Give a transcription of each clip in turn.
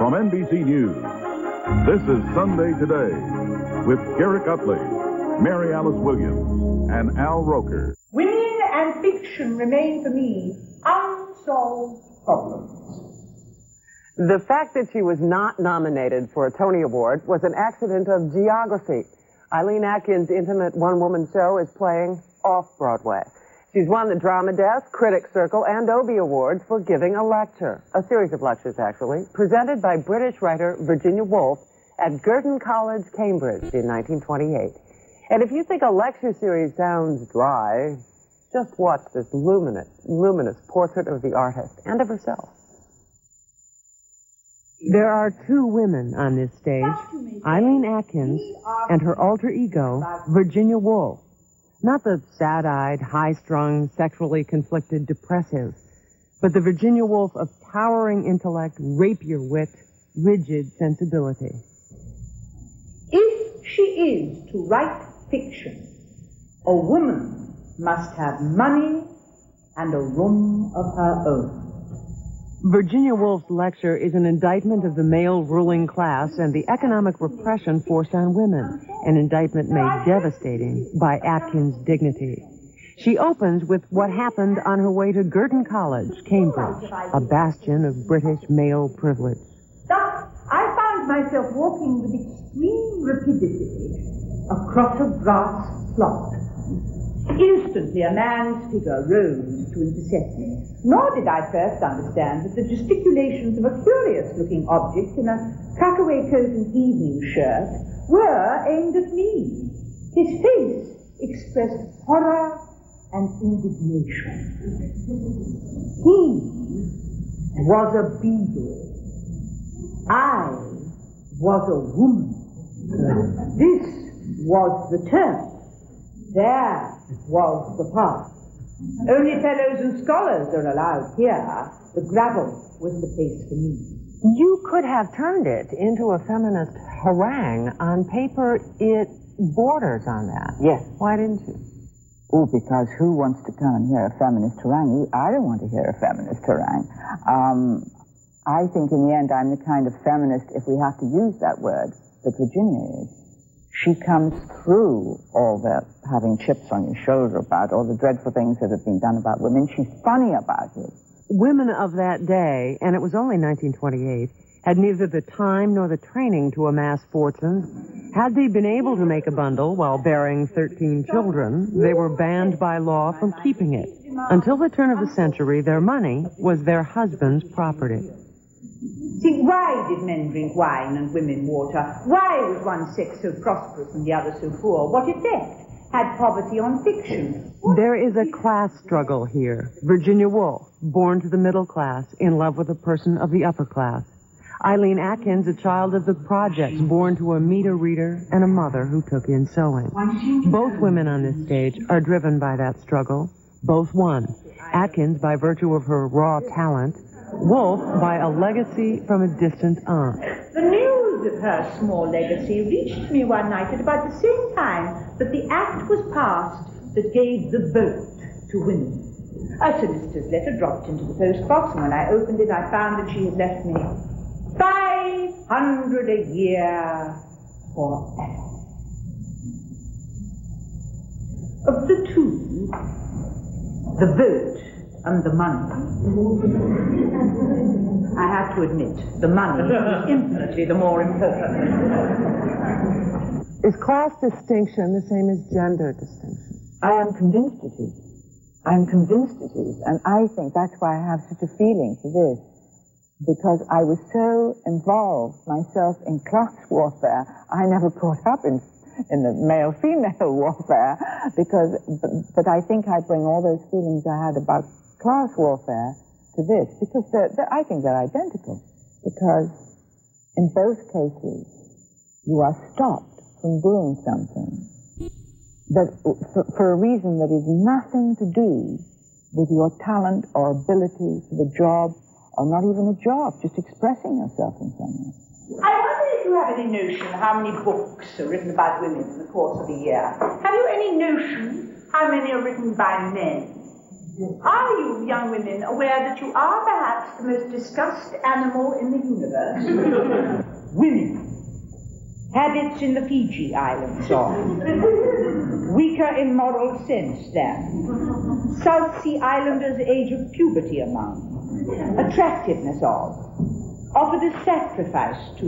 From NBC News, this is Sunday Today with Garrick Utley, Mary Alice Williams, and Al Roker. Women and fiction remain for me unsolved problems. The fact that she was not nominated for a Tony Award was an accident of geography. Eileen Atkins' intimate one-woman show is playing off-Broadway. She's won the Drama Desk, Critics Circle, and Obie Awards for giving a lecture, a series of lectures, actually, presented by British writer Virginia Woolf at Girton College, Cambridge in 1928. And if you think a lecture series sounds dry, just watch this luminous portrait of the artist and of herself. There are two women on this stage, Eileen Atkins and her alter ego, Virginia Woolf. Not the sad-eyed, high-strung, sexually conflicted depressive, but the Virginia Woolf of towering intellect, rapier wit, rigid sensibility. If she is to write fiction, a woman must have money and a room of her own. Virginia Woolf's lecture is an indictment of the male ruling class and the economic repression forced on women, an indictment made devastating by Atkins' dignity. She opens with what happened on her way to Girton College, Cambridge, a bastion of British male privilege. Thus, I found myself walking with extreme rapidity across a grass plot. Instantly, a man's figure rose to intercept me. Nor did I first understand that the gesticulations of a curious-looking object in a cutaway coat and evening shirt were aimed at me. His face expressed horror and indignation. He was a beagle. I was a woman. This was the turn. There was the path. Only fellows and scholars are allowed here. The gravel was the place for me. You could have turned it into a feminist harangue. On paper, it borders on that. Yes. Why didn't you? Oh, because who wants to come and hear a feminist harangue? I don't want to hear a feminist harangue. I think in the end I'm the kind of feminist, if we have to use that word, that Virginia is. She comes through all the having chips on your shoulder about all the dreadful things that have been done about women. She's funny about it. Women of that day, and it was only 1928, had neither the time nor the training to amass fortunes. Had they been able to make a bundle while bearing 13 children, they were banned by law from keeping it. Until the turn of the century, their money was their husband's property. See, why did men drink wine and women water? Why was one sex so prosperous and the other so poor? What effect had poverty on fiction? There is a class struggle here. Virginia Woolf, born to the middle class, in love with a person of the upper class. Eileen Atkins, a child of the projects, born to a meter reader and a mother who took in sewing. Both women on this stage are driven by that struggle. Both won. Atkins by virtue of her raw talent, Woolf by a legacy from a distant aunt. The news of her small legacy reached me one night at about the same time that the act was passed that gave the vote to women. A solicitor's letter dropped into the postbox, and when I opened it, I found that she had left me $500 a year forever. Of the two, the vote and the money, I have to admit, the money is infinitely the more important. Is class distinction the same as gender distinction? I am convinced it is. I'm convinced it is. And I think that's why I have such a feeling for this. Because I was so involved myself in class warfare, I never caught up in the male-female warfare. But I think I bring all those feelings I had about class warfare to this, because I think they're identical. Because in both cases, you are stopped from doing something that for a reason that is nothing to do with your talent or ability for the job, or not even a job, just expressing yourself in some way. I wonder if you have any notion how many books are written about women in the course of a year. Have you any notion how many are written by men? Are you, young women, aware that you are perhaps the most discussed animal in the universe? Women. Habits in the Fiji Islands of. Weaker in moral sense than. South Sea Islanders' age of puberty among. Attractiveness of. Offered as sacrifice to.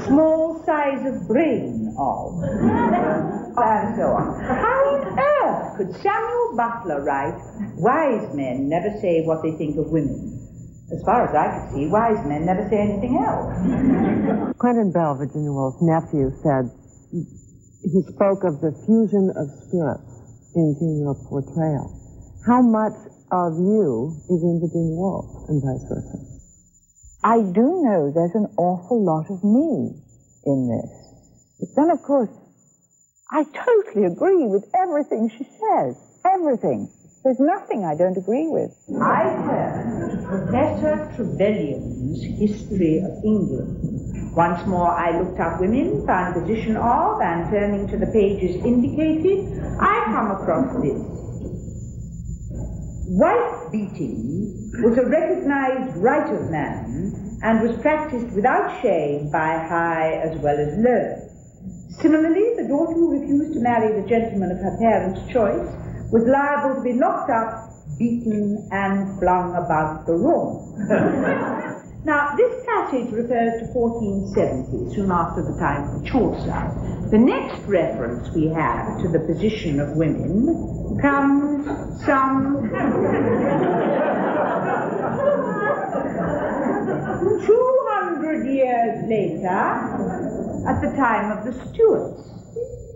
Small size of brain of. And so on. How on earth could Samuel Butler write, wise men never say what they think of women? As far as I could see, wise men never say anything else. Quentin Bell, Virginia Woolf's nephew, said he spoke of the fusion of spirits into your portrayal. How much of you is in Virginia Woolf and vice versa? I do know there's an awful lot of me in this. But then, of course, I totally agree with everything she says. Everything. There's nothing I don't agree with. I turn to Professor Trevelyan's History of England. Once more I looked up women, found position of, and turning to the pages indicated, I come across this. Wife beating was a recognized right of man and was practiced without shame by high as well as low. Similarly, the daughter who refused to marry the gentleman of her parents' choice was liable to be locked up, beaten, and flung about the room. Now, this passage refers to 1470, soon after the time of Chaucer. The next reference we have to the position of women comes some 200 years later, at the time of the Stuarts.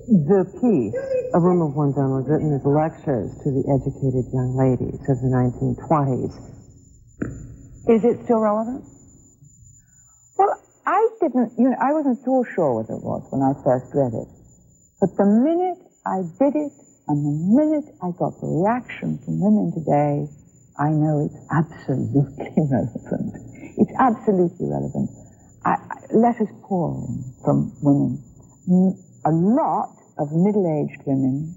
The piece, A Room of One's Own, was written as lectures to the educated young ladies of the 1920s. Is it still relevant? Well, I wasn't so sure what it was when I first read it. But the minute I did it, and the minute I got the reaction from women today, I know it's absolutely relevant. It's absolutely relevant. Letters pour in from women. A lot of middle-aged women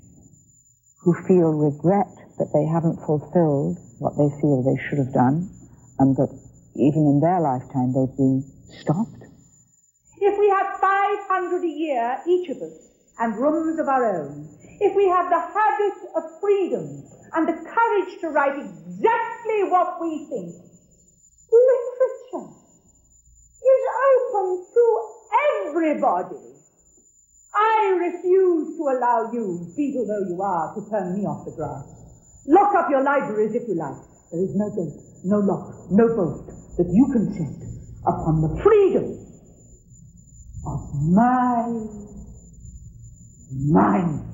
who feel regret that they haven't fulfilled what they feel they should have done, and that even in their lifetime they've been stopped. If we have 500 a year, each of us, and rooms of our own, if we have the habit of freedom and the courage to write exactly what we think, literature is open to everybody. I refuse to allow you, beetle though you are, to turn me off the grass. Lock up your libraries if you like. There is no gate, no lock, no bolt that you can set upon the freedom of my mind.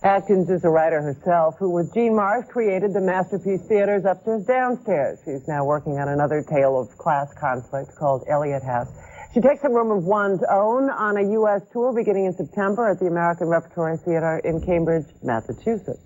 Atkins is a writer herself who, with Jean Marsh, created the Masterpiece Theater's Upstairs Downstairs. She's now working on another tale of class conflict called Eliot House. She takes A Room of One's Own on a U.S. tour beginning in September at the American Repertory Theater in Cambridge, Massachusetts.